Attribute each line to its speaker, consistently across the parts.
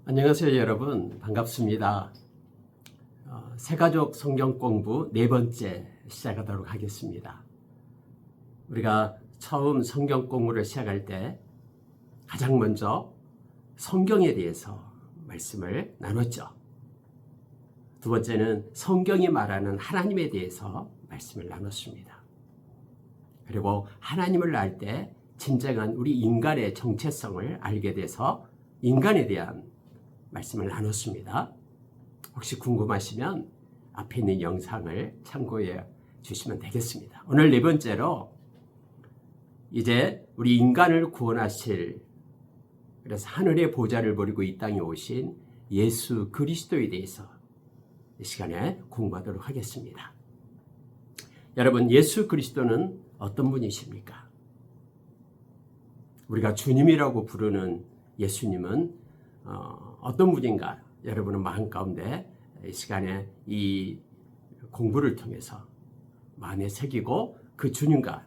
Speaker 1: 안녕하세요, 여러분. 반갑습니다. 새가족 성경 공부 네 번째 시작하도록 하겠습니다. 우리가 처음 성경 공부를 시작할 때 가장 먼저 성경에 대해서 말씀을 나눴죠. 두 번째는 성경이 말하는 하나님에 대해서 말씀을 나눴습니다. 그리고 하나님을 알 때 진정한 우리 인간의 정체성을 알게 돼서 인간에 대한 말씀을 나눴습니다. 혹시 궁금하시면 앞에 있는 영상을 참고해 주시면 되겠습니다. 오늘 네 번째로 이제 우리 인간을 구원하실, 그래서 하늘의 보좌를 버리고 이 땅에 오신 예수 그리스도에 대해서 이 시간에 공부하도록 하겠습니다. 여러분, 예수 그리스도는 어떤 분이십니까? 우리가 주님이라고 부르는 예수님은 어떤 분인가? 여러분은 마음 가운데 이 시간에 이 공부를 통해서 마음에 새기고 그 주님과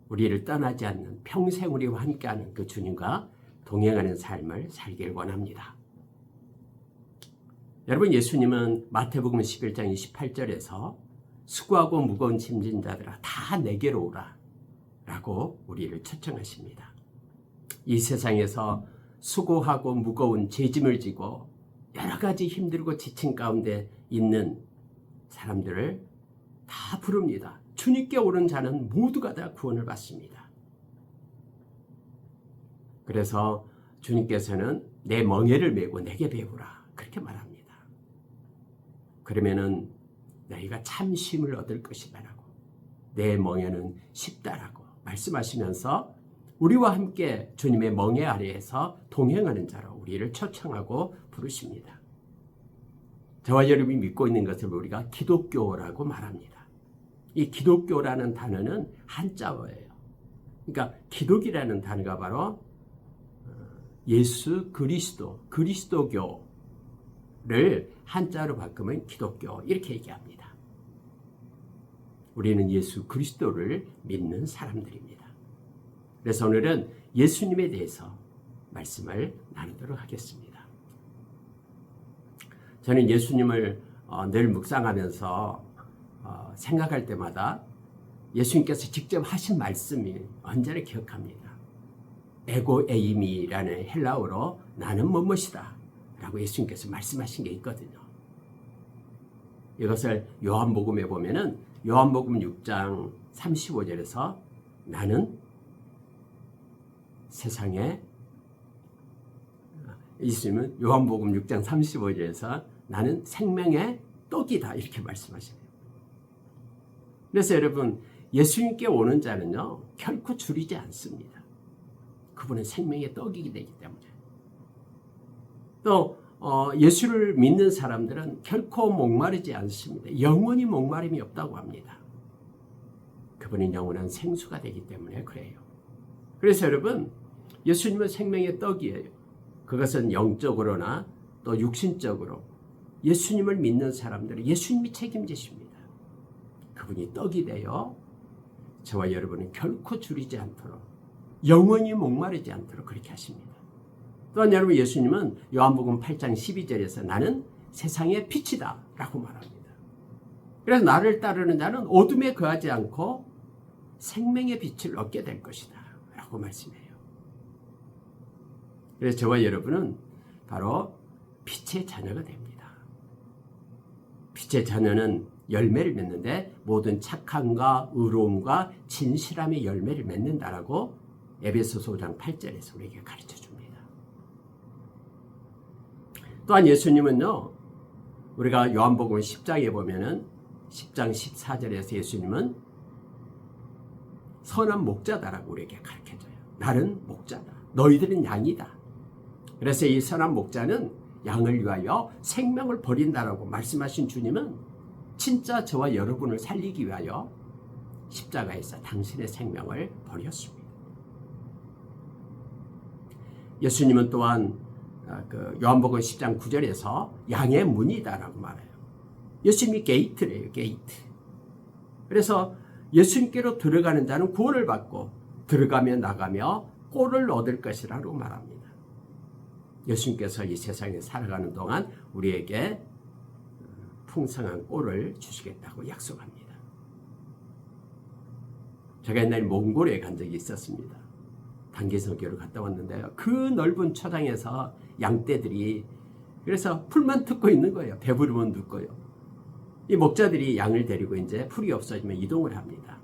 Speaker 1: 우리를 떠나지 않는 평생 우리와 함께하는 그 주님과 동행하는 삶을 살기를 원합니다. 여러분, 예수님은 마태복음 11장 28절에서 수고하고 무거운 짐진 자들아 다 내게로 오라 라고 우리를 초청하십니다. 이 세상에서 수고하고 무거운 죄짐을 지고 여러 가지 힘들고 지친 가운데 있는 사람들을 다 부릅니다. 주님께 오는 자는 모두가 다 구원을 받습니다. 그래서 주님께서는 내 멍에를 메고 내게 배우라 그렇게 말합니다. 그러면은 너희가 참 쉼을 얻을 것이다라고, 내 멍에는 쉽다라고 말씀하시면서 우리와 함께 주님의 멍에 아래에서 동행하는 자로 우리를 초청하고 부르십니다. 저와 여러분이 믿고 있는 것을 우리가 기독교라고 말합니다. 이 기독교라는 단어는 한자어예요. 그러니까 기독이라는 단어가 바로 예수 그리스도, 그리스도교를 한자로 바꾸면 기독교 이렇게 얘기합니다. 우리는 예수 그리스도를 믿는 사람들입니다. 그래서 오늘은 예수님에 대해서 말씀을 나누도록 하겠습니다. 저는 예수님을 늘 묵상하면서 생각할 때마다 예수님께서 직접 하신 말씀이 언제나 기억합니다. 에고 에이미라는 헬라어로 나는 뭐뭇이다 라고 예수님께서 말씀하신 게 있거든요. 이것을 요한복음에 보면은 요한복음 6장 35절에서 나는 세상에, 예수님은 요한복음 6장 35절에서 나는 생명의 떡이다 이렇게 말씀하시네요. 그래서 여러분, 예수님께 오는 자는요 결코 줄이지 않습니다. 그분은 생명의 떡이기 되기 때문에. 또 예수를 믿는 사람들은 결코 목마르지 않습니다. 영원히 목마름이 없다고 합니다. 그분은 영원한 생수가 되기 때문에 그래요. 그래서 여러분, 예수님은 생명의 떡이에요. 그것은 영적으로나 또 육신적으로 예수님을 믿는 사람들은 예수님이 책임지십니다. 그분이 떡이 되어 저와 여러분은 결코 줄이지 않도록, 영원히 목마르지 않도록 그렇게 하십니다. 또한 여러분, 예수님은 요한복음 8장 12절에서 나는 세상의 빛이다 라고 말합니다. 그래서 나를 따르는 자는 어둠에 거하지 않고 생명의 빛을 얻게 될 것이다 라고 말씀해요. 그래서 저와 여러분은 바로 빛의 자녀가 됩니다. 빛의 자녀는 열매를 맺는데 모든 착함과 의로움과 진실함의 열매를 맺는다라고 에베소서 5장 8절에서 우리에게 가르쳐 줍니다. 또한 예수님은요, 우리가 요한복음 10장에 보면은 10장 14절에서 예수님은 선한 목자다라고 우리에게 가르쳐줘요. 나는 목자다. 너희들은 양이다. 그래서 이 선한 목자는 양을 위하여 생명을 버린다라고 말씀하신 주님은 진짜 저와 여러분을 살리기 위하여 십자가에서 당신의 생명을 버렸습니다. 예수님은 또한 요한복음 10장 9절에서 양의 문이다라고 말해요. 예수님이 게이트래요, 게이트. 그래서 예수님께로 들어가는 자는 구원을 받고 들어가며 나가며 꼴을 얻을 것이라고 말합니다. 예수님께서 이 세상에 살아가는 동안 우리에게 풍성한 꼴을 주시겠다고 약속합니다. 제가 옛날에 몽골에 간 적이 있었습니다. 단기선교를 갔다 왔는데요. 그 넓은 초장에서 양떼들이 그래서 풀만 뜯고 있는 거예요. 배부르면 눕고요. 이 목자들이 양을 데리고 이제 풀이 없어지면 이동을 합니다.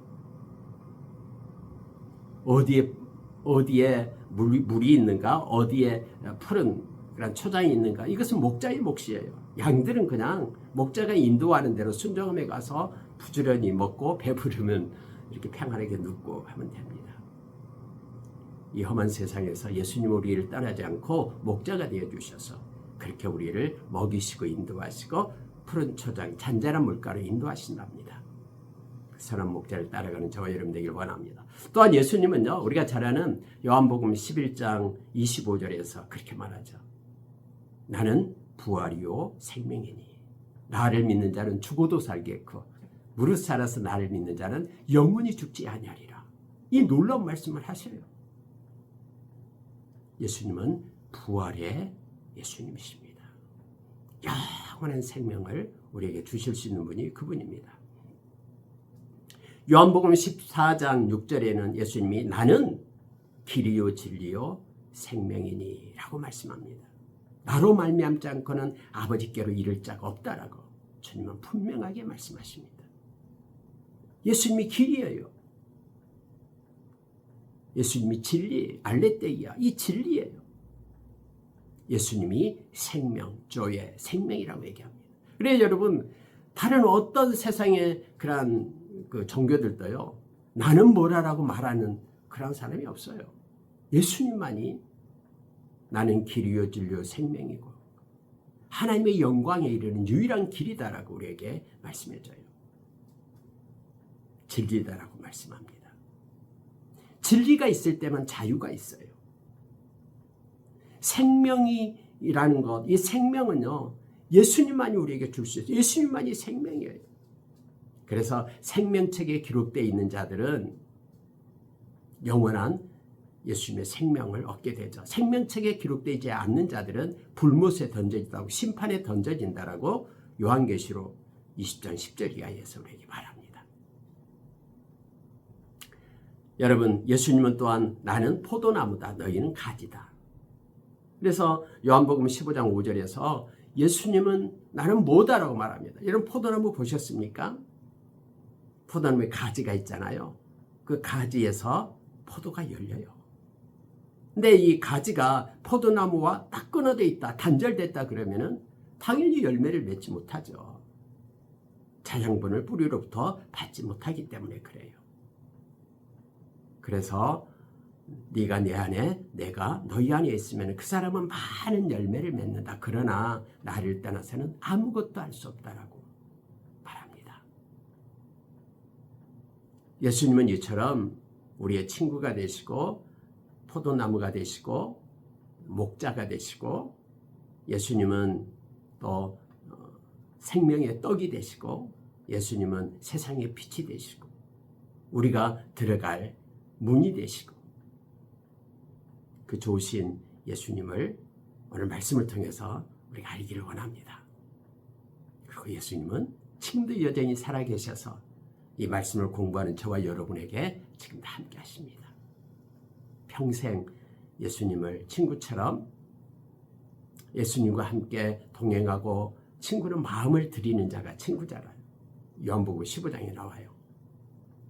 Speaker 1: 어디에 물이 있는가, 어디에 푸른 그런 초장이 있는가, 이것은 목자의 몫이에요. 양들은 그냥 목자가 인도하는 대로 순종함에 가서 부지런히 먹고 배부르면 이렇게 평안하게 눕고 하면 됩니다. 이 험한 세상에서 예수님 우리를 떠나지 않고 목자가 되어주셔서 그렇게 우리를 먹이시고 인도하시고 푸른 초장, 잔잔한 물가로 인도하신답니다. 그 선한 목자를 따라가는 저와 여러분 되길 원합니다. 또한 예수님은요, 우리가 잘 아는 요한복음 11장 25절에서 그렇게 말하죠. 나는 부활이요 생명이니 나를 믿는 자는 죽어도 살겠고 무릇 살아서 나를 믿는 자는 영원히 죽지 아니하리라. 이 놀라운 말씀을 하셔요. 예수님은 부활의 예수님이십니다. 영원한 생명을 우리에게 주실 수 있는 분이 그분입니다. 요한복음 14장 6절에는 예수님이 나는 길이요 진리요 생명이니 라고 말씀합니다. 나로 말미암지 않고는 아버지께로 이를 자가 없다라고 주님은 분명하게 말씀하십니다. 예수님이 길이에요. 예수님이 진리, 알레테이아, 이 진리예요. 예수님이 생명, 조의 생명이라고 얘기합니다. 그래서 여러분, 다른 어떤 세상의 그런 그 종교들도요, 나는 뭐라라고 말하는 그런 사람이 없어요. 예수님만이 나는 길이요 진리요 생명이고 하나님의 영광에 이르는 유일한 길이다라고 우리에게 말씀해줘요. 진리다라고 말씀합니다. 진리가 있을 때만 자유가 있어요. 생명이라는 것, 이 생명은요, 예수님만이 우리에게 줄 수 있어요. 예수님만이 생명이에요. 그래서 생명책에 기록되어 있는 자들은 영원한 예수님의 생명을 얻게 되죠. 생명책에 기록되지 않는 자들은 불못에 던져진다고, 심판에 던져진다라고 요한계시록 20장 10절 이하에서 우리에게 말합니다. 여러분, 예수님은 또한 나는 포도나무다, 너희는 가지다. 그래서 요한복음 15장 5절에서 예수님은 나는 뭐다라고 말합니다. 여러분, 포도나무 보셨습니까? 포도나무에 가지가 있잖아요. 그 가지에서 포도가 열려요. 근데 이 가지가 포도나무와 딱 끊어져 있다, 단절됐다 그러면은 당연히 열매를 맺지 못하죠. 자양분을 뿌리로부터 받지 못하기 때문에 그래요. 그래서 네가 내 안에, 내가 너희 안에 있으면 그 사람은 많은 열매를 맺는다. 그러나 나를 떠나서는 아무것도 할 수 없다라고 말합니다. 예수님은 이처럼 우리의 친구가 되시고 포도나무가 되시고 목자가 되시고, 예수님은 또 생명의 떡이 되시고, 예수님은 세상의 빛이 되시고, 우리가 들어갈 문이 되시고, 그 좋으신 예수님을 오늘 말씀을 통해서 우리가 알기를 원합니다. 그리고 예수님은 지금도 여전히 살아계셔서 이 말씀을 공부하는 저와 여러분에게 지금도 함께 하십니다. 평생 예수님을 친구처럼 예수님과 함께 동행하고, 친구는 마음을 드리는 자가 친구잖아요. 요한복음 15장에 나와요.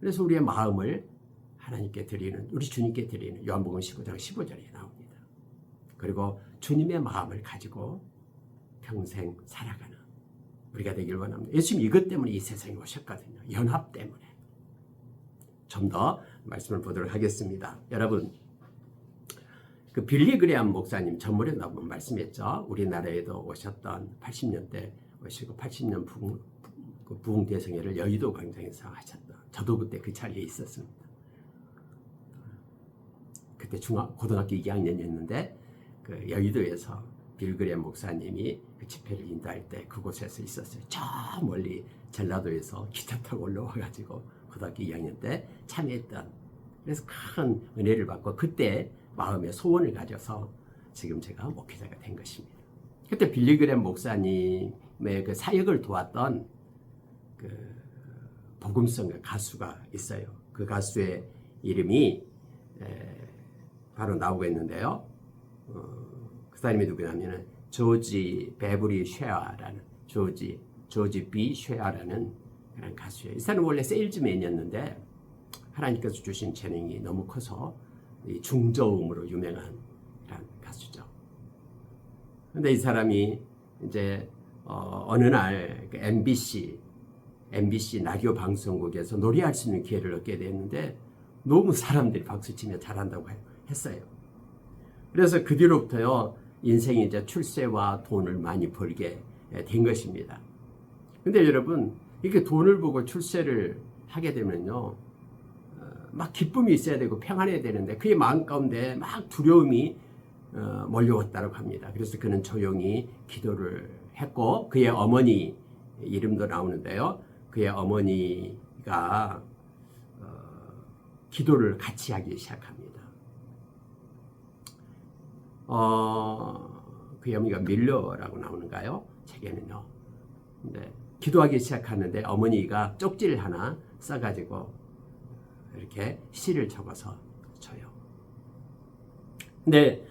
Speaker 1: 그래서 우리의 마음을 하나님께 드리는, 우리 주님께 드리는 요한복음 15장 15절에 나옵니다. 그리고 주님의 마음을 가지고 평생 살아가는 우리가 되길 원합니다. 예수님 이것 때문에 이 세상에 오셨거든요. 연합 때문에. 좀 더 말씀을 보도록 하겠습니다. 여러분, 그 빌리 그레암 목사님 전번에 나온 말씀했죠. 우리나라에도 오셨던 80년대 오시고 80년 부흥 대성회를 여의도 광장에서 하셨던, 저도 그때 그 자리에 있었습니다. 그때 고등학교 2학년이었는데 그 여의도에서 빌리 그레암 목사님이 그 집회를 인도할 때 그곳에서 있었어요. 저 멀리 전라도에서 기차 타고 올라와가지고 고등학교 2학년 때 참여했던, 그래서 큰 은혜를 받고 그때 마음의 소원을 가져서 지금 제가 목회자가 된 것입니다. 그때 빌리그램 목사님의 그 사역을 도왔던 그 복음성 가수가 있어요. 그 가수의 이름이 바로 나오고 있는데요. 그 사람이 누구냐면은 조지 베브리 쉐어라는 조지 B 쉐어라는 그런 가수예요. 이 사람은 원래 세일즈맨이었는데 하나님께서 주신 재능이 너무 커서 이 중저음으로 유명한 그런 가수죠. 근데 이 사람이 이제 어느 날 그 MBC 라디오 방송국에서 노래할 수 있는 기회를 얻게 됐는데 너무 사람들이 박수치며 잘한다고 했어요. 그래서 그 뒤로부터요 인생이 이제 출세와 돈을 많이 벌게 된 것입니다. 근데 여러분 이렇게 돈을 벌고 출세를 하게 되면요 막 기쁨이 있어야 되고 평안해야 되는데 그의 마음 가운데 막 두려움이 몰려왔다고 합니다. 그래서 그는 조용히 기도를 했고 그의 어머니 이름도 나오는데요. 그의 어머니가 기도를 같이 하기 시작합니다. 그의 어머니가 밀러라고 나오는가요? 책에는요. 근데 기도하기 시작하는데 어머니가 쪽지를 하나 써가지고 이렇게 시를 적어서 줘요. 근데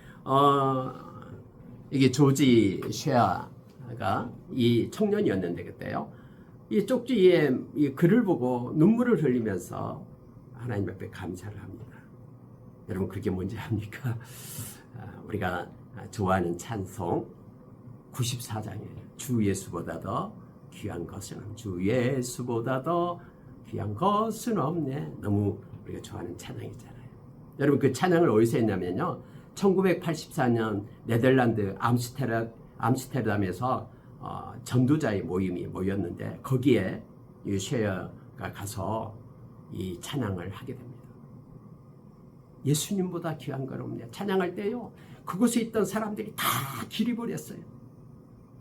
Speaker 1: 이게 조지 쉐어가 이 청년이었는데 그때요. 이 쪽지에 이 글을 보고 눈물을 흘리면서 하나님 앞에 감사를 합니다. 여러분 그게 뭔지 압니까? 우리가 좋아하는 찬송 94장이에요. 주 예수보다 더 귀한 것은 없네. 주 예수보다 더 귀한 것은 없네. 너무 우리가 좋아하는 찬양이잖아요. 여러분 그 찬양을 어디서 했냐면요. 1984년 네덜란드 암스테르담에서 전도자의 모임이 모였는데 거기에 이 쉐어가 가서 이 찬양을 하게 됩니다. 예수님보다 귀한 건 없네. 찬양할 때요. 그곳에 있던 사람들이 다 기리버렸어요.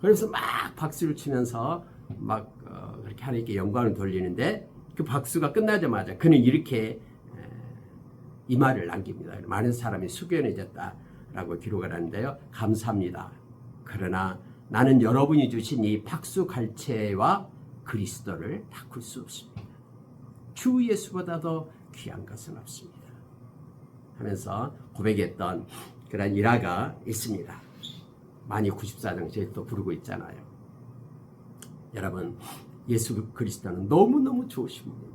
Speaker 1: 그래서 막 박수를 치면서 막 그렇게 하나님께 영광을 돌리는데 그 박수가 끝나자마자 그는 이렇게 이 말을 남깁니다. 많은 사람이 숙연해졌다라고 기록을 하는데요. 감사합니다. 그러나 나는 여러분이 주신 이 박수갈채와 그리스도를 바꿀 수 없습니다. 주 예수보다 더 귀한 것은 없습니다. 하면서 고백했던 그런 일화가 있습니다. 많이 94장 제일 또 부르고 있잖아요. 여러분 예수 그리스도는 너무너무 좋으신 분입니다.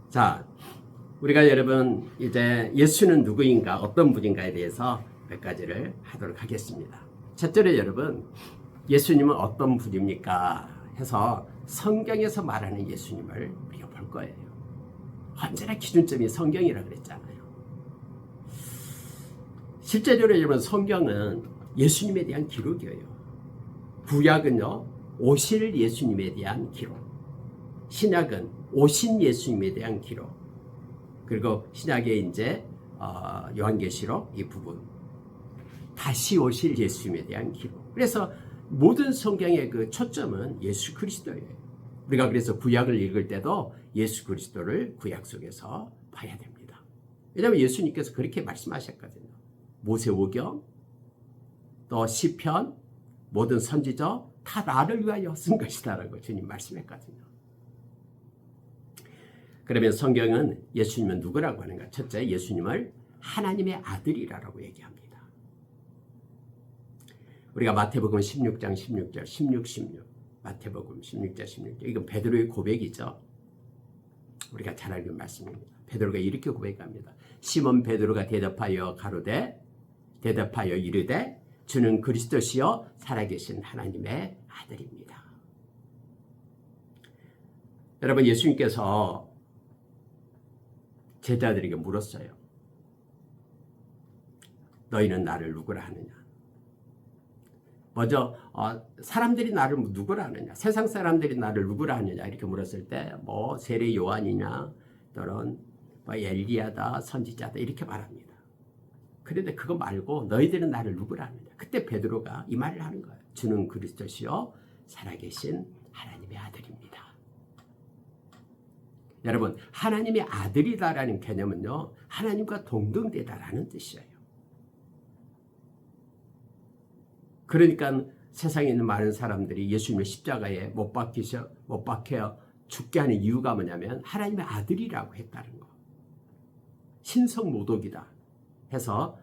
Speaker 1: 자, 우리가 여러분 이제 예수는 누구인가 어떤 분인가에 대해서 몇 가지를 하도록 하겠습니다. 첫째로 여러분 예수님은 어떤 분입니까 해서 성경에서 말하는 예수님을 우리가 볼 거예요. 언제나 기준점이 성경이라 그랬잖아요. 실제적으로 여러분 성경은 예수님에 대한 기록이에요. 구약은요 오실 예수님에 대한 기록, 신약은 오신 예수님에 대한 기록, 그리고 신약의 이제 요한계시록 이 부분 다시 오실 예수님에 대한 기록. 그래서 모든 성경의 그 초점은 예수 그리스도예요. 우리가 그래서 구약을 읽을 때도 예수 그리스도를 구약 속에서 봐야 됩니다. 왜냐하면 예수님께서 그렇게 말씀하셨거든요. 모세오경 또 시편 모든 선지자 다 나를 위하여 쓴 것이다라고 주님 말씀했거든요. 그러면 성경은 예수님은 누구라고 하는가? 첫째, 예수님을 하나님의 아들이라고 얘기합니다. 우리가 마태복음 16장 16절 16 마태복음 16장 16절 이건 베드로의 고백이죠. 우리가 잘 알는 말씀입니다. 베드로가 이렇게 고백합니다. 시몬 베드로가 대답하여 이르되 주는 그리스도시요 살아계신 하나님의 아들입니다. 여러분 예수님께서 제자들에게 물었어요. 너희는 나를 누구라 하느냐? 먼저 사람들이 나를 누구라 하느냐? 세상 사람들이 나를 누구라 하느냐? 이렇게 물었을 때 뭐 세례 요한이냐 또는 뭐 엘리야다 선지자다 이렇게 말합니다. 그런데 그거 말고 너희들은 나를 누구라 하느냐? 그때 베드로가 이 말을 하는 거예요. 주는 그리스도시요 살아계신 하나님의 아들입니다. 여러분 하나님의 아들이다라는 개념은요 하나님과 동등되다라는 뜻이에요. 그러니까 세상에 있는 많은 사람들이 예수님을 십자가에 못 박혀 죽게 하는 이유가 뭐냐면 하나님의 아들이라고 했다는 거. 신성모독이다 해서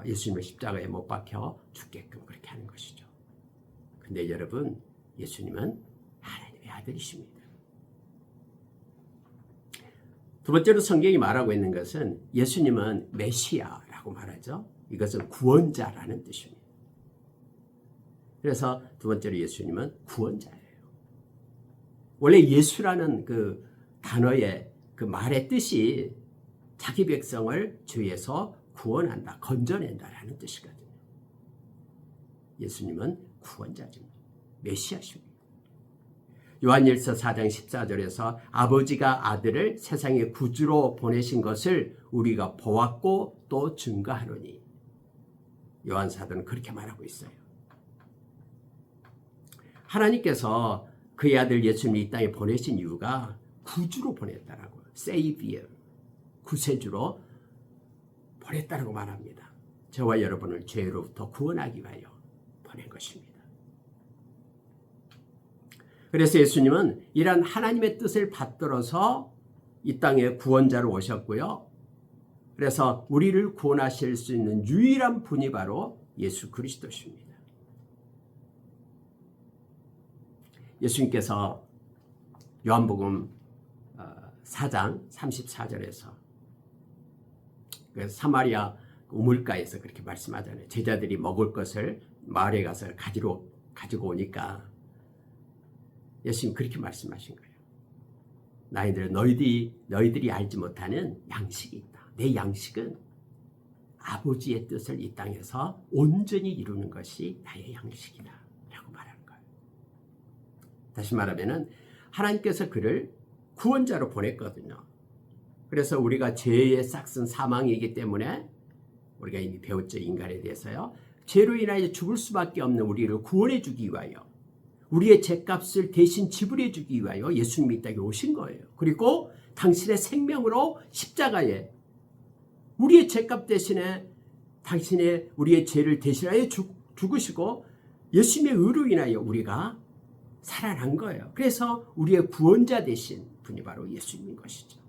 Speaker 1: 예수님을 십자가에 못 박혀 죽게끔 그렇게 하는 것이죠. 근데 여러분, 예수님은 하나님의 아들이십니다. 두 번째로 성경이 말하고 있는 것은 예수님은 메시아라고 말하죠. 이것은 구원자라는 뜻입니다. 그래서 두 번째로 예수님은 구원자예요. 원래 예수라는 그 단어의 그 말의 뜻이 자기 백성을 죄에서 구원한다, 건져낸다라는 뜻이거든요. 예수님은 구원자십니다. 메시아십니다. 요한일서 4장 14절에서 아버지가 아들을 세상의 구주로 보내신 것을 우리가 보았고 또 증거하노니, 요한 사도는 그렇게 말하고 있어요. 하나님께서 그의 아들 예수님을 이 땅에 보내신 이유가 구주로 보냈다라고요. 세이비어, 구세주로 보냈다라고 말합니다. 저와 여러분을 죄로부터 구원하기 위하여 보낸 것입니다. 그래서 예수님은 이러한 하나님의 뜻을 받들어서 이 땅에 구원자로 오셨고요. 그래서 우리를 구원하실 수 있는 유일한 분이 바로 예수 그리스도십니다. 예수님께서 요한복음 4장 34절에서 사마리아 우물가에서 그렇게 말씀하잖아요. 제자들이 먹을 것을 마을에 가서 가지고 오니까 예수님 그렇게 말씀하신 거예요. 너희들이 알지 못하는 양식이 있다. 내 양식은 아버지의 뜻을 이 땅에서 온전히 이루는 것이 나의 양식이다 라고 말하는 거예요. 다시 말하면 하나님께서 그를 구원자로 보냈거든요. 그래서 우리가 죄의 싹슨 사망이기 때문에 우리가 이미 배웠죠. 인간에 대해서요. 죄로 인하여 죽을 수밖에 없는 우리를 구원해 주기 위하여, 우리의 죄값을 대신 지불해 주기 위하여 예수님이 이 땅에 오신 거예요. 그리고 당신의 생명으로 십자가에 우리의 죄값 대신에 당신의 우리의 죄를 대신하여 죽으시고 예수님의 의로 인하여 우리가 살아난 거예요. 그래서 우리의 구원자 되신 분이 바로 예수님인 것이죠.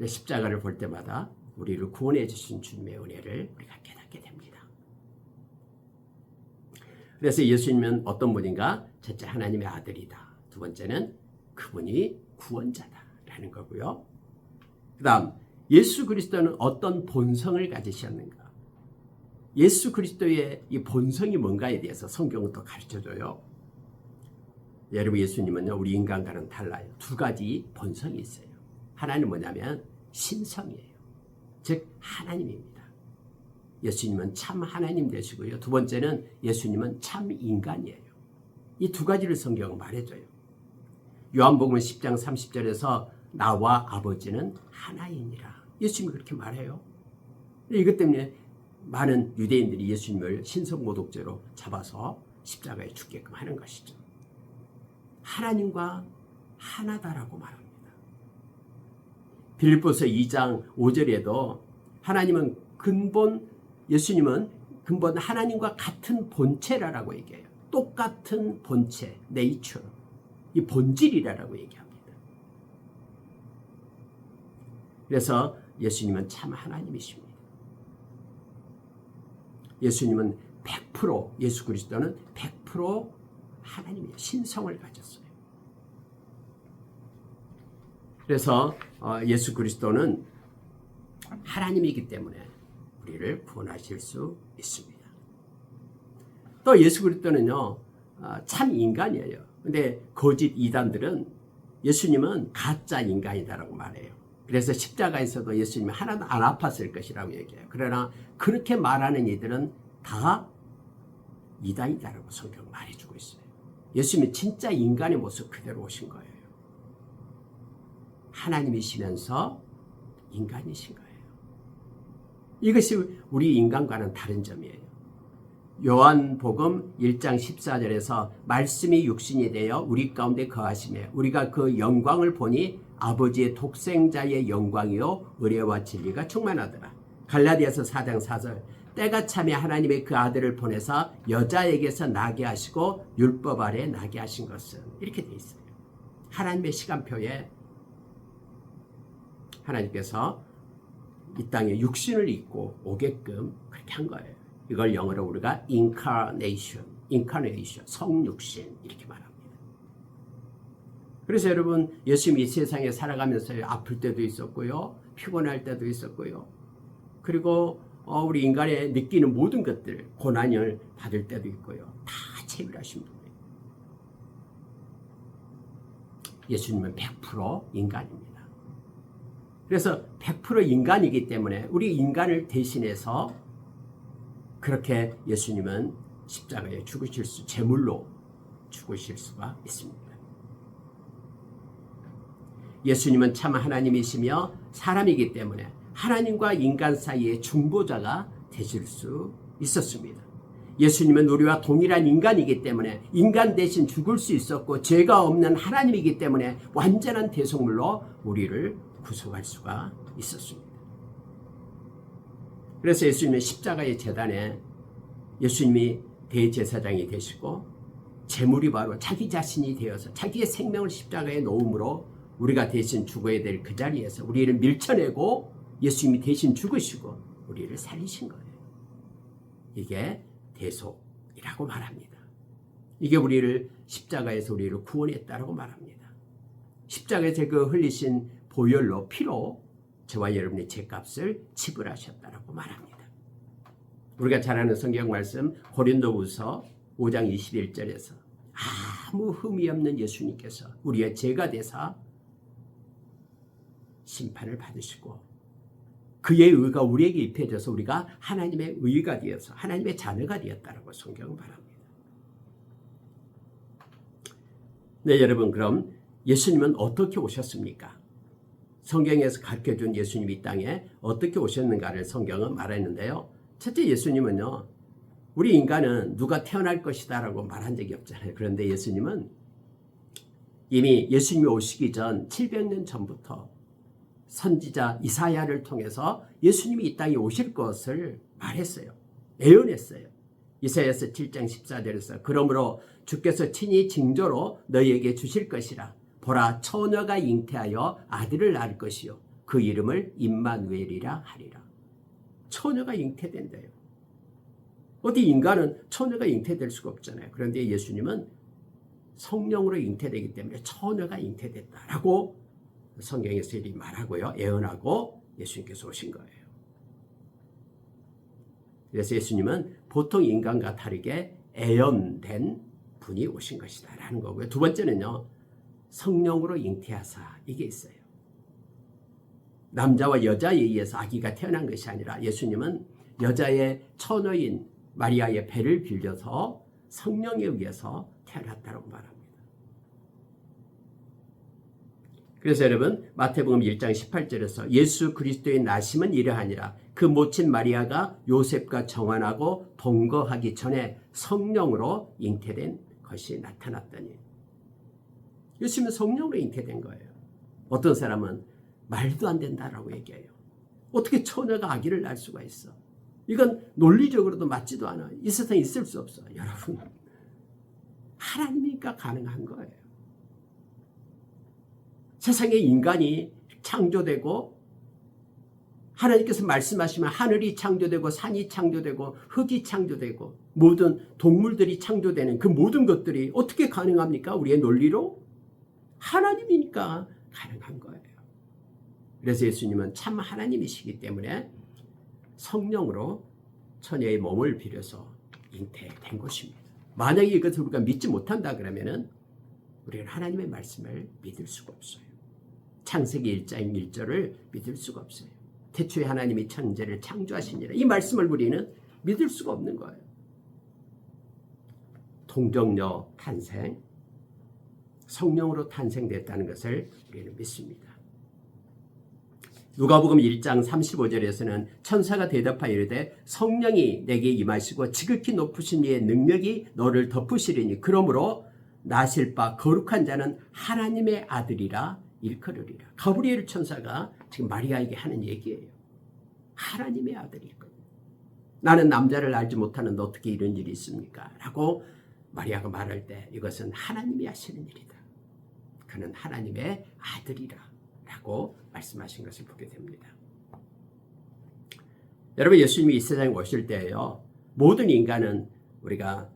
Speaker 1: 십자가를 볼 때마다 우리를 구원해 주신 주님의 은혜를 우리가 깨닫게 됩니다. 그래서 예수님은 어떤 분인가? 첫째, 하나님의 아들이다. 두 번째는 그분이 구원자다라는 거고요. 그 다음, 예수 그리스도는 어떤 본성을 가지셨는가? 예수 그리스도의 이 본성이 뭔가에 대해서 성경은 또 가르쳐줘요. 여러분, 예수님은요, 우리 인간과는 달라요. 두 가지 본성이 있어요. 하나는 뭐냐면 신성이에요. 즉 하나님입니다. 예수님은 참 하나님 되시고요. 두 번째는 예수님은 참 인간이에요. 이 두 가지를 성경은 말해줘요. 요한복음 10장 30절에서 나와 아버지는 하나이니라. 예수님이 그렇게 말해요. 이것 때문에 많은 유대인들이 예수님을 신성모독죄로 잡아서 십자가에 죽게끔 하는 것이죠. 하나님과 하나다라고 말합니다. 빌립보서 2장 5절에도 하나님은 예수님은 근본 하나님과 같은 본체라고 얘기해요. 똑같은 본체, 네이처, 이 본질이라고 얘기합니다. 그래서 예수님은 참 하나님이십니다. 예수님은 100%, 예수 그리스도는 100% 하나님이에요. 신성을 가졌어요. 그래서 예수 그리스도는 하나님이기 때문에 우리를 구원하실 수 있습니다. 또 예수 그리스도는요, 참 인간이에요. 근데 거짓 이단들은 예수님은 가짜 인간이다라고 말해요. 그래서 십자가에서도 예수님이 하나도 안 아팠을 것이라고 얘기해요. 그러나 그렇게 말하는 이들은 다 이단이다라고 성경 말해주고 있어요. 예수님이 진짜 인간의 모습 그대로 오신 거예요. 하나님이시면서 인간이신 거예요. 이것이 우리 인간과는 다른 점이에요. 요한복음 1장 14절에서 말씀이 육신이 되어 우리 가운데 거하시며 우리가 그 영광을 보니 아버지의 독생자의 영광이요 은혜와 진리가 충만하더라. 갈라디아서 4장 4절 때가 차면 하나님의 그 아들을 보내서 여자에게서 나게 하시고 율법 아래 나게 하신 것은 이렇게 돼 있어요. 하나님의 시간표에 하나님께서 이 땅에 육신을 입고 오게끔 그렇게 한 거예요. 이걸 영어로 우리가 incarnation, 성육신 이렇게 말합니다. 그래서 여러분 예수님이 이 세상에 살아가면서 아플 때도 있었고요. 피곤할 때도 있었고요. 그리고 우리 인간의 느끼는 모든 것들, 고난을 받을 때도 있고요. 다 체휼하신 분이에요. 예수님은 100% 인간입니다. 그래서 100% 인간이기 때문에 우리 인간을 대신해서 그렇게 예수님은 십자가에 제물로 죽으실 수가 있습니다. 예수님은 참 하나님이시며 사람이기 때문에 하나님과 인간 사이의 중보자가 되실 수 있었습니다. 예수님은 우리와 동일한 인간이기 때문에 인간 대신 죽을 수 있었고 죄가 없는 하나님이기 때문에 완전한 대속물로 우리를 구속할 수가 있었습니다. 그래서 예수님은 십자가의 제단에 예수님이 대제사장이 되시고 제물이 바로 자기 자신이 되어서 자기의 생명을 십자가에 놓음으로 우리가 대신 죽어야 될 그 자리에서 우리를 밀쳐내고 예수님이 대신 죽으시고 우리를 살리신 거예요. 이게 대속이라고 말합니다. 이게 우리를 십자가에서 우리를 구원했다라고 말합니다. 십자가에서 그 흘리신 보혈로 피로 저와 여러분의 죄값을 지불하셨다라고 말합니다. 우리가 잘 아는 성경 말씀 고린도후서 5장 21절에서 아무 흠이 없는 예수님께서 우리의 죄가 되사 심판을 받으시고 그의 의가 우리에게 입혀져서 우리가 하나님의 의가 되어서 하나님의 자녀가 되었다라고 성경은 말합니다. 네, 여러분, 그럼 예수님은 어떻게 오셨습니까? 성경에서 가르쳐준 예수님이 이 땅에 어떻게 오셨는가를 성경은 말했는데요. 첫째, 예수님은요, 우리 인간은 누가 태어날 것이다 라고 말한 적이 없잖아요. 그런데 예수님은 이미 예수님이 오시기 전 700년 전부터 선지자 이사야를 통해서 예수님이 이 땅에 오실 것을 말했어요. 예언했어요. 이사야서 7장 14절에서 그러므로 주께서 친히 징조로 너희에게 주실 것이라. 보라, 처녀가 잉태하여 아들을 낳을 것이요 그 이름을 임마누엘이라 하리라. 처녀가 잉태된대요. 어디 인간은 처녀가 잉태될 수가 없잖아요. 그런데 예수님은 성령으로 잉태되기 때문에 처녀가 잉태됐다라고 성경에서 이리 말하고요. 예언하고 예수님께서 오신 거예요. 그래서 예수님은 보통 인간과 다르게 예언된 분이 오신 것이다 라는 거고요. 두 번째는요. 성령으로 잉태하사 이게 있어요. 남자와 여자에 의해서 아기가 태어난 것이 아니라 예수님은 여자의 처녀인 마리아의 배를 빌려서 성령에 의해서 태어났다고 말합니다. 그래서 여러분 마태복음 1장 18절에서 예수 그리스도의 나심은 이러하니라. 그 모친 마리아가 요셉과 정환하고 동거하기 전에 성령으로 잉태된 것이 나타났더니 예수님은 성령으로 잉태된 거예요. 어떤 사람은 말도 안 된다라고 얘기해요. 어떻게 처녀가 아기를 낳을 수가 있어? 이건 논리적으로도 맞지도 않아. 이 세상에 있을 수 없어. 여러분 하나님이니까 가능한 거예요. 세상에 인간이 창조되고 하나님께서 말씀하시면 하늘이 창조되고 산이 창조되고 흙이 창조되고 모든 동물들이 창조되는 그 모든 것들이 어떻게 가능합니까? 우리의 논리로? 하나님이니까 가능한 거예요. 그래서 예수님은 참 하나님이시기 때문에 성령으로 처녀의 몸을 빌려서 잉태된 것입니다. 만약에 이것을 우리가 믿지 못한다 그러면은 우리는 하나님의 말씀을 믿을 수가 없어요. 창세기 1장 1절을 믿을 수가 없어요. 태초에 하나님이 천지를 창조하시니라. 이 말씀을 우리는 믿을 수가 없는 거예요. 동정녀 탄생, 성령으로 탄생됐다는 것을 우리는 믿습니다. 누가복음 1장 35절에서는 천사가 대답하여 이르되 성령이 내게 임하시고 지극히 높으신 이의 능력이 너를 덮으시리니 그러므로 나실 바 거룩한 자는 하나님의 아들이라 일컬으리라. 가브리엘 천사가 지금 마리아에게 하는 얘기예요. 하나님의 아들이거든요. 나는 남자를 알지 못하는데 어떻게 이런 일이 있습니까? 라고 마리아가 말할 때 이것은 하나님이 하시는 일이다. 그는 하나님의 아들이라 라고 말씀하신 것을 보게 됩니다. 여러분, 예수님이 이 세상에 오실 때요, 모든 인간은 우리가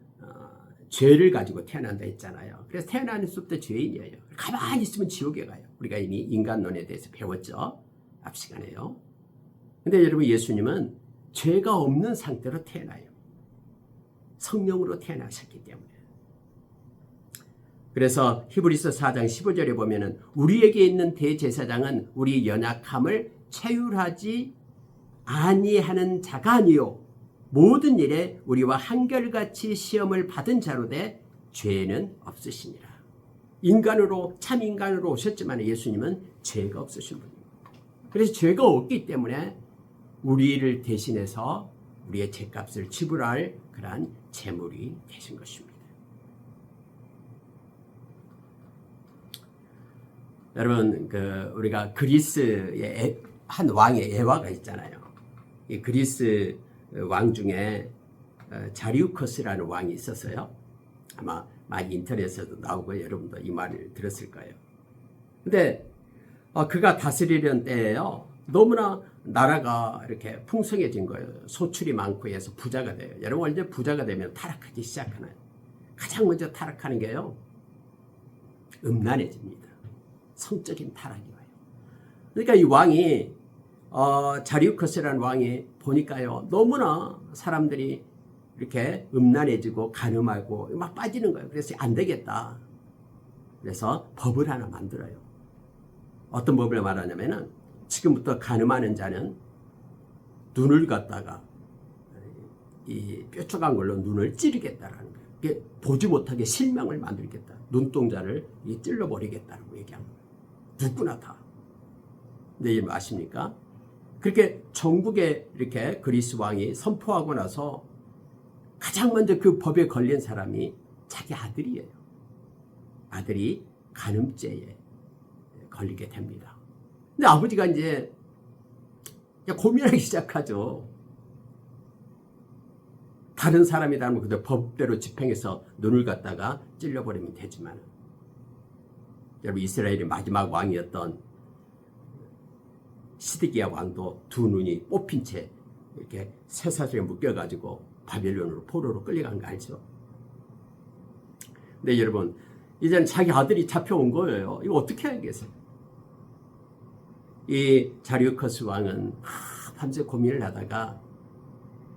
Speaker 1: 죄를 가지고 태어난다 했잖아요. 그래서 태어나는 수부터 죄인이에요. 가만히 있으면 지옥에 가요. 우리가 이미 인간론에 대해서 배웠죠. 앞 시간에요. 근데 여러분, 예수님은 죄가 없는 상태로 태어나요. 성령으로 태어나셨기 때문에. 그래서 히브리서 4장 15절에 보면은 우리에게 있는 대제사장은 우리 연약함을 체휼하지 아니하는 자가 아니요 모든 일에 우리와 한결같이 시험을 받은 자로 돼 죄는 없으시니라. 인간으로 참 인간으로 오셨지만 예수님은 죄가 없으신 분입니다. 그래서 죄가 없기 때문에 우리를 대신해서 우리의 죄값을 지불할 그러한 제물이 되신 것입니다. 여러분, 우리가 그리스의 한 왕의 애화가 있잖아요. 이 그리스 왕 중에 자리우커스라는 왕이 있었어요. 아마 많이 인터넷에도 나오고 여러분도 이 말을 들었을 거예요. 근데 그가 다스리던 때에요, 너무나 나라가 이렇게 풍성해진 거예요. 소출이 많고 해서 부자가 돼요. 여러분, 언제 부자가 되면 타락하기 시작하나요? 가장 먼저 타락하는 게요, 음란해집니다. 성적인 타락이 와요. 그러니까 이 왕이 자리우커스라는 왕이 보니까요, 너무나 사람들이 이렇게 음란해지고 간음하고 막 빠지는 거예요. 그래서 안 되겠다. 그래서 법을 하나 만들어요. 어떤 법을 말하냐면은 지금부터 간음하는 자는 눈을 갖다가 이 뾰족한 걸로 눈을 찌르겠다라는 거예요. 보지 못하게 실명을 만들겠다. 눈동자를 찔러버리겠다라고 얘기한 거예요. 누구나 다. 근데 이거 아십니까? 그렇게 전국에 이렇게 그리스 왕이 선포하고 나서 가장 먼저 그 법에 걸린 사람이 자기 아들이에요. 아들이 간음죄에 걸리게 됩니다. 근데 아버지가 이제 고민하기 시작하죠. 다른 사람이라면 그대로 법대로 집행해서 눈을 갖다가 찔러버리면 되지만, 여러분, 이스라엘의 마지막 왕이었던 시드기야 왕도 두 눈이 뽑힌 채 이렇게 쇠사슬에 묶여가지고 바벨론으로 포로로 끌려간 거 알죠? 근데 여러분, 이제는 자기 아들이 잡혀온 거예요. 이거 어떻게 하겠어요? 이 자리우커스 왕은 밤새 고민을 하다가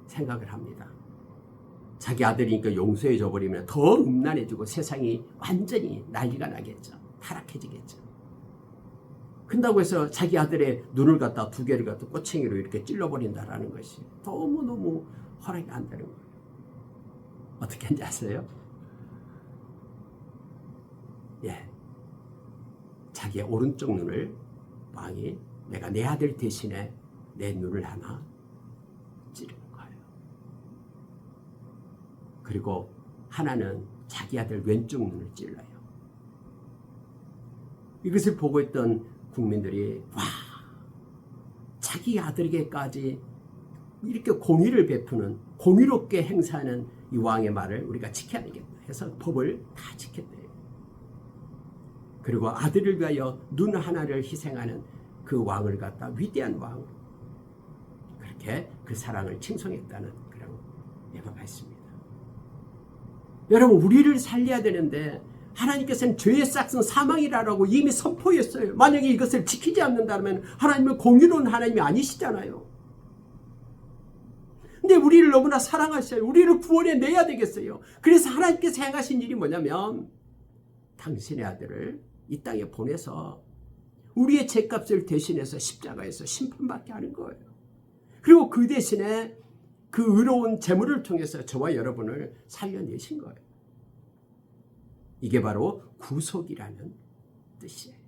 Speaker 1: 생각을 합니다. 자기 아들이니까 용서해줘 버리면 더 음란해지고 세상이 완전히 난리가 나겠죠. 타락해지겠죠. 그런다고 해서 자기 아들의 눈을 갖다 두 개를 갖다 꼬챙이로 이렇게 찔러버린다라는 것이 너무너무 허락이 안 되는 거예요. 어떻게 하는지 아세요? 자기의 오른쪽 눈을 왕이 내가 내 아들 대신에 내 눈을 하나 찌르는 거예요. 그리고 하나는 자기 아들 왼쪽 눈을 찔러요. 이것을 보고 있던 국민들이 자기 아들에게까지 이렇게 공의를 베푸는, 공의롭게 행사하는 이 왕의 말을 우리가 지켜야 되겠다 해서 법을 다 지켰대요. 그리고 아들을 위하여 눈 하나를 희생하는 그 왕을 갖다 위대한 왕, 그렇게 그 사랑을 칭송했다는 그런 예화가 있습니다. 여러분, 우리를 살려야 되는데 하나님께서는 죄의 싹은 사망이라고 이미 선포했어요. 만약에 이것을 지키지 않는다면 하나님은 공의로운 하나님이 아니시잖아요. 근데 우리를 너무나 사랑하셔요. 우리를 구원해내야 되겠어요. 그래서 하나님께서 행하신 일이 뭐냐면 당신의 아들을 이 땅에 보내서 우리의 죄값을 대신해서 십자가에서 심판받게 하는 거예요. 그리고 그 대신에 그 의로운 제물을 통해서 저와 여러분을 살려내신 거예요. 이게 바로 구속이라는 뜻이에요.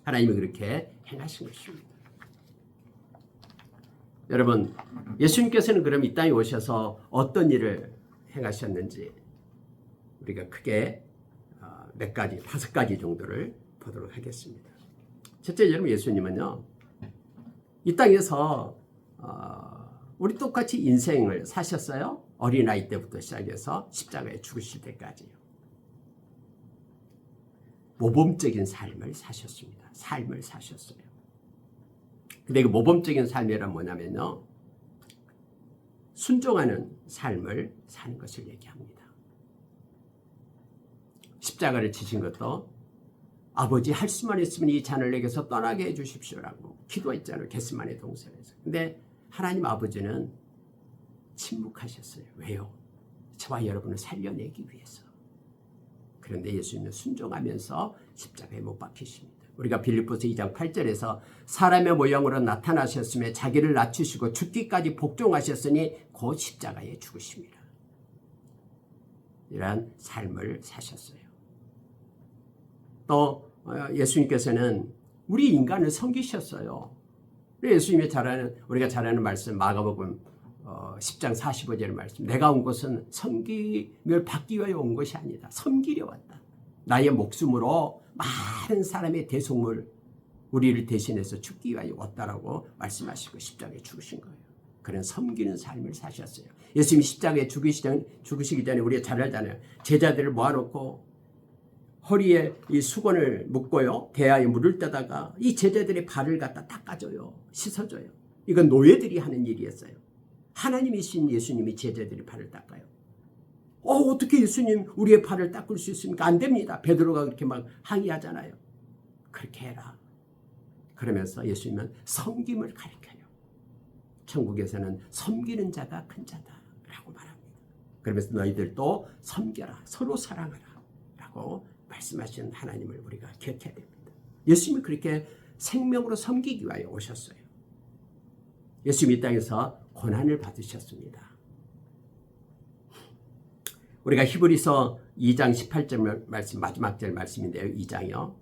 Speaker 1: 하나님이 그렇게 행하신 것입니다. 여러분, 예수님께서는 그럼 이 땅에 오셔서 어떤 일을 행하셨는지 우리가 크게 몇 가지, 5가지 정도를 보도록 하겠습니다. 첫째, 여러분, 예수님은요, 이 땅에서 우리 똑같이 인생을 사셨어요. 어린아이 때부터 시작해서 십자가에 죽으실 때까지요. 모범적인 삶을 사셨습니다. 삶을 사셨어요. 근데 그 모범적인 삶이란 뭐냐면요, 순종하는 삶을 사는 것을 얘기합니다. 십자가를 지신 것도 아버지 할 수만 있으면 이 잔을 내게서 떠나게 해주십시오라고 기도했잖아요. 겟세마네 동산에서. 근데 하나님 아버지는 침묵하셨어요. 왜요? 저와 여러분을 살려내기 위해서. 그런데 예수님은 순종하면서 십자가에 못 박히십니다. 우리가 빌립보서 2장 8절에서 사람의 모양으로 나타나셨으며 자기를 낮추시고 죽기까지 복종하셨으니 곧 십자가에 죽으십니다. 이러한 삶을 사셨어요. 또 예수님께서는 우리 인간을 섬기셨어요. 예수님이 우리가 잘 아는 말씀 마가복음 10장 45절의 말씀, 내가 온 것은 섬김을 받기 위하여 온 것이 아니다. 섬기려 왔다. 나의 목숨으로 많은 사람의 대속물 우리를 대신해서 죽기 위하여 왔다라고 말씀하시고 십자가에 죽으신 거예요. 그런 섬기는 삶을 사셨어요. 예수님이 십자가에 죽으시기 전에 우리가 잘 알잖아요. 제자들을 모아놓고 허리에 이 수건을 묶고요, 대야에 물을 떠다가 이 제자들의 발을 갖다 닦아줘요. 씻어줘요. 이건 노예들이 하는 일이었어요. 하나님이신 예수님이 제자들의 발을 닦아요. 어떻게 예수님 우리의 발을 닦을 수 있습니까? 안 됩니다. 베드로가 그렇게 막 항의하잖아요. 그렇게 해라. 그러면서 예수님은 섬김을 가르쳐요. 천국에서는 섬기는 자가 큰 자다라고 말합니다. 그러면서 너희들도 섬겨라. 서로 사랑하라. 라고 말씀하시는 하나님을 우리가 기억해야 됩니다. 예수님이 그렇게 생명으로 섬기기 위하여 오셨어요. 예수님이 이 땅에서 고난을 받으셨습니다. 우리가 히브리서 2장 18절 말씀, 마지막 절 말씀인데요. 2장이요.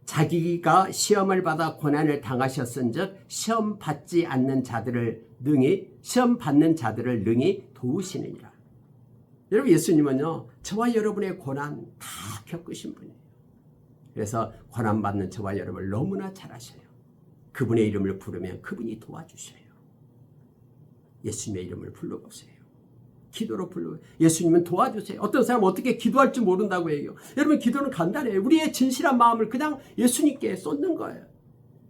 Speaker 1: 자기가 시험을 받아 고난을 당하셨은즉 시험 받는 자들을 능히 도우시느니라. 여러분, 예수님은요, 저와 여러분의 고난 다 겪으신 분이에요. 그래서 고난받는 저와 여러분을 너무나 잘 아셔요. 그분의 이름을 부르면 그분이 도와주셔요. 예수님의 이름을 불러보세요. 기도로 불러보세요. 예수님은 도와주세요. 어떤 사람은 어떻게 기도할 줄 모른다고 해요. 여러분, 기도는 간단해요. 우리의 진실한 마음을 그냥 예수님께 쏟는 거예요.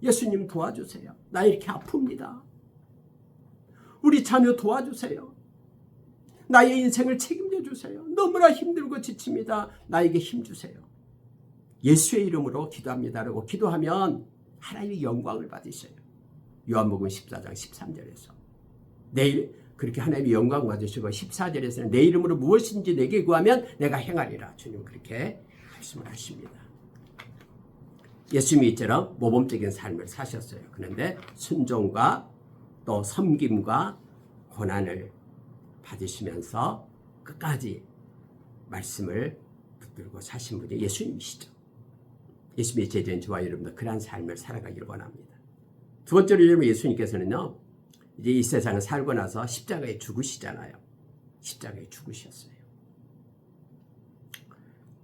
Speaker 1: 예수님 도와주세요. 나 이렇게 아픕니다. 우리 자녀 도와주세요. 나의 인생을 책임져 주세요. 너무나 힘들고 지칩니다. 나에게 힘 주세요. 예수의 이름으로 기도합니다라고 기도하면 하나님이 영광을 받으셔요. 요한복음 14장 13절에서 내일 그렇게 하나님이 영광 받으시고 14절에서는 내 이름으로 무엇인지 내게 구하면 내가 행하리라. 주님 그렇게 말씀을 하십니다. 예수님이 이처럼 모범적인 삶을 사셨어요. 그런데 순종과 또 섬김과 고난을 받으시면서 끝까지 말씀을 붙들고 사신 분이 예수님이시죠. 예수님의 제자인 저와 여러분도 그러한 삶을 살아가기를 원합니다. 두 번째로 예수님께서는요, 이제 이 세상을 살고 나서 십자가에 죽으시잖아요. 십자가에 죽으셨어요.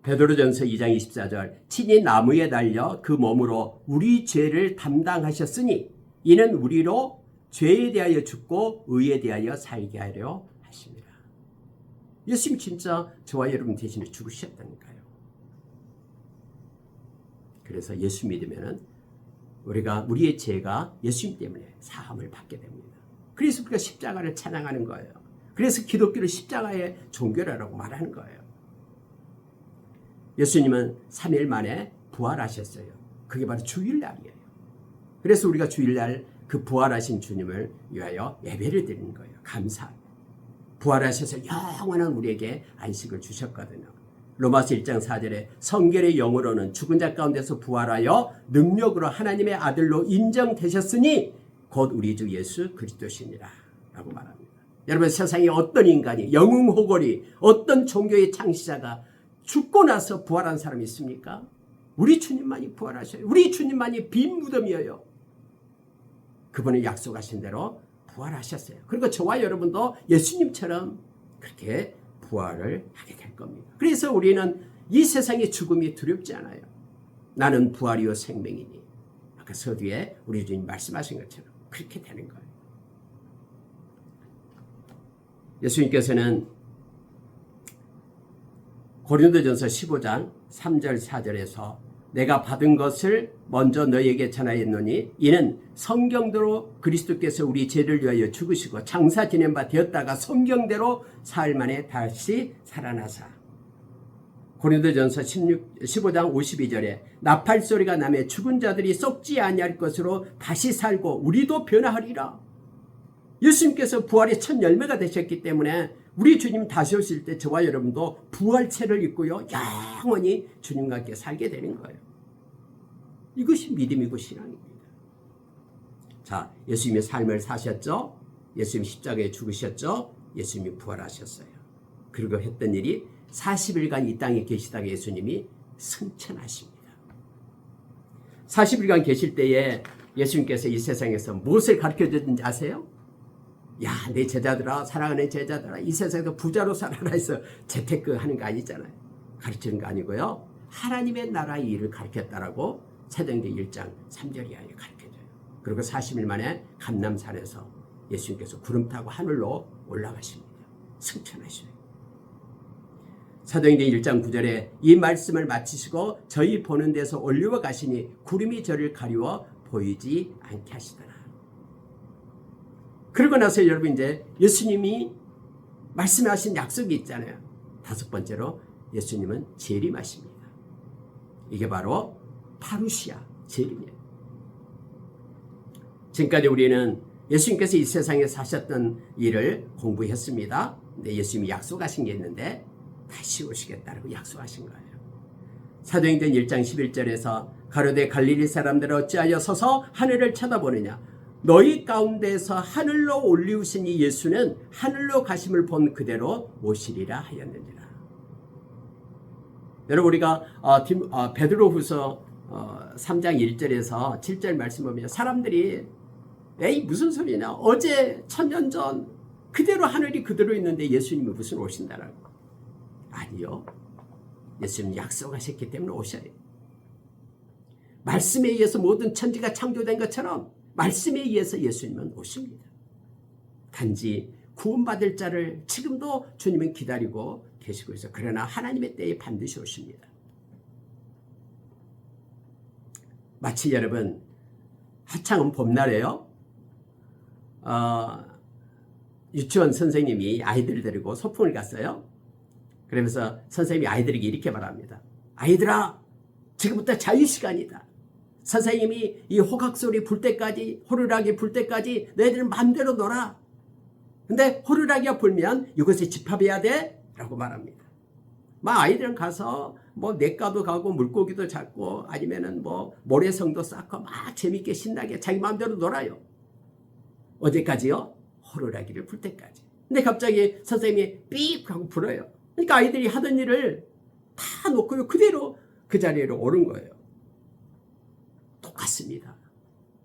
Speaker 1: 베드로전서 2장 24절, 친히 나무에 달려 그 몸으로 우리 죄를 담당하셨으니 이는 우리로 죄에 대하여 죽고 의에 대하여 살게 하려 하십니다. 예수님 진짜 저와 여러분 대신에 죽으셨다니까요. 그래서 예수 믿으면은 우리의 죄가 예수님 때문에 사함을 받게 됩니다. 그래서 우리가 십자가를 찬양하는 거예요. 그래서 기독교를 십자가의 종교라고 말하는 거예요. 예수님은 3일 만에 부활하셨어요. 그게 바로 주일날이에요. 그래서 우리가 주일날 그 부활하신 주님을 위하여 예배를 드리는 거예요. 감사하게. 부활하셔서 영원한 우리에게 안식을 주셨거든요. 로마서 1장 4절에 성결의 영으로는 죽은 자 가운데서 부활하여 능력으로 하나님의 아들로 인정되셨으니 곧 우리 주 예수 그리스도시니라 라고 말합니다. 여러분, 세상에 어떤 인간이 영웅호걸이 어떤 종교의 창시자가 죽고 나서 부활한 사람이 있습니까? 우리 주님만이 부활하셔요. 우리 주님만이 빈 무덤이에요. 그분이 약속하신 대로 부활하셨어요. 그리고 저와 여러분도 예수님처럼 그렇게 부활을 하게 될 겁니다. 그래서 우리는 이 세상의 죽음이 두렵지 않아요. 나는 부활이요 생명이니. 아까 서두에 우리 주님 말씀하신 것처럼 그렇게 되는 거예요. 예수님께서는 고린도전서 15장 3절 4절에서 내가 받은 것을 먼저 너희에게 전하였노니 이는 성경대로 그리스도께서 우리 죄를 위하여 죽으시고 장사 지낸 바 되었다가 성경대로 사흘 만에 다시 살아나사. 고린도전서 15장 52절에 나팔소리가 나며 죽은 자들이 썩지 아니할 것으로 다시 살고 우리도 변화하리라. 예수님께서 부활의 첫 열매가 되셨기 때문에 우리 주님 다시 오실 때 저와 여러분도 부활체를 입고요 영원히 주님과 함께 살게 되는 거예요. 이것이 믿음이고 신앙입니다. 자, 예수님이 삶을 사셨죠. 예수님 십자가에 죽으셨죠. 예수님이 부활하셨어요. 그리고 했던 일이 40일간 이 땅에 계시다가 예수님이 승천하십니다. 40일간 계실 때에 예수님께서 이 세상에서 무엇을 가르쳐주는지 아세요? 야, 내 제자들아, 사랑하는 제자들아, 이 세상에서 부자로 살아라 해서 재테크 하는 거 아니잖아요. 가르치는 거 아니고요. 하나님의 나라의 일을 가르쳤다라고 사도행전 1장 3절 이하에 가르쳐줘요. 그리고 40일 만에 감람산에서 예수님께서 구름 타고 하늘로 올라가십니다. 승천하셔요. 사도행전 1장 9절에 이 말씀을 마치시고 저희 보는 데서 올리워 가시니 구름이 저를 가리워 보이지 않게 하시더라. 그러고 나서 여러분 이제 예수님이 말씀하신 약속이 있잖아요. 5번째로 예수님은 재림하십니다. 이게 바로 파루시아 재림이에요. 지금까지 우리는 예수님께서 이 세상에 사셨던 일을 공부했습니다. 근데 예수님이 약속하신 게 있는데 다시 오시겠다고 약속하신 거예요. 사도행전 1장 11절에서 가로되 갈릴리 사람들 어찌하여 서서 하늘을 쳐다보느냐 너희 가운데서 하늘로 올리우신 이 예수는 하늘로 가심을 본 그대로 오시리라 하였느니라. 여러분 우리가 베드로후서 3장 1절에서 7절 말씀 보면 사람들이 에이 무슨 소리냐 어제 1000년 전 그대로 하늘이 그대로 있는데 예수님이 무슨 오신다라고. 아니요. 예수님 약속하셨기 때문에 오셔요. 말씀에 의해서 모든 천지가 창조된 것처럼 말씀에 의해서 예수님은 오십니다. 단지 구원받을 자를 지금도 주님은 기다리고 계시고 있어요. 그러나 하나님의 때에 반드시 오십니다. 마치 여러분 한창은 봄날에요. 유치원 선생님이 아이들 데리고 소풍을 갔어요. 그러면서 선생님이 아이들에게 이렇게 말합니다. 아이들아 지금부터 자유시간이다. 선생님이 이 호각소리 불 때까지 호루라기 불 때까지 너희들은 마음대로 놀아. 근데 호루라기가 불면 이것에 집합해야 돼 라고 말합니다. 막 아이들은 가서 뭐 냇가도 가고 물고기도 잡고 아니면은 뭐 모래성도 쌓고 막 재밌게 신나게 자기 마음대로 놀아요. 어디까지요? 호루라기를 불 때까지. 근데 갑자기 선생님이 삐 하고 불어요. 그러니까 아이들이 하던 일을 다 놓고요 그대로 그 자리로 오른 거예요. 똑같습니다.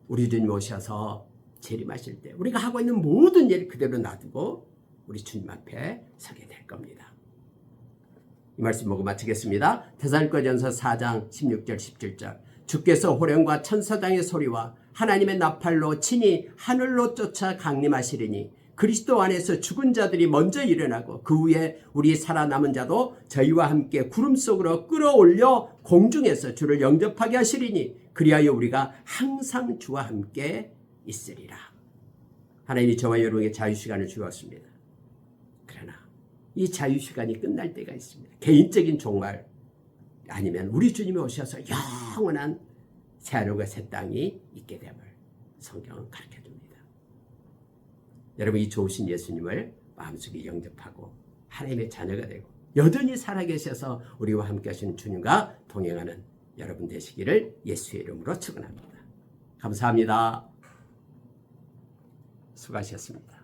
Speaker 1: 우리 주님 오셔서 재림하실 때 우리가 하고 있는 모든 일 그대로 놔두고 우리 주님 앞에 서게 될 겁니다. 이 말씀 보고 마치겠습니다. 데살로니가전서 4장 16절 17절 주께서 호령과 천사장의 소리와 하나님의 나팔로 친히 하늘로 쫓아 강림하시리니 그리스도 안에서 죽은 자들이 먼저 일어나고 그 후에 우리 살아남은 자도 저희와 함께 구름 속으로 끌어올려 공중에서 주를 영접하게 하시리니 그리하여 우리가 항상 주와 함께 있으리라. 하나님이 저와 여러분에게 자유시간을 주었습니다. 그러나 이 자유시간이 끝날 때가 있습니다. 개인적인 종말 아니면 우리 주님이 오셔서 영원한 새하늘과 새 땅이 있게 됨을 성경은 가르쳐줍니다. 여러분 이 좋으신 예수님을 마음속에 영접하고 하나님의 자녀가 되고 여전히 살아계셔서 우리와 함께 하시는 주님과 동행하는 여러분 되시기를 예수의 이름으로 축원합니다. 감사합니다. 수고하셨습니다.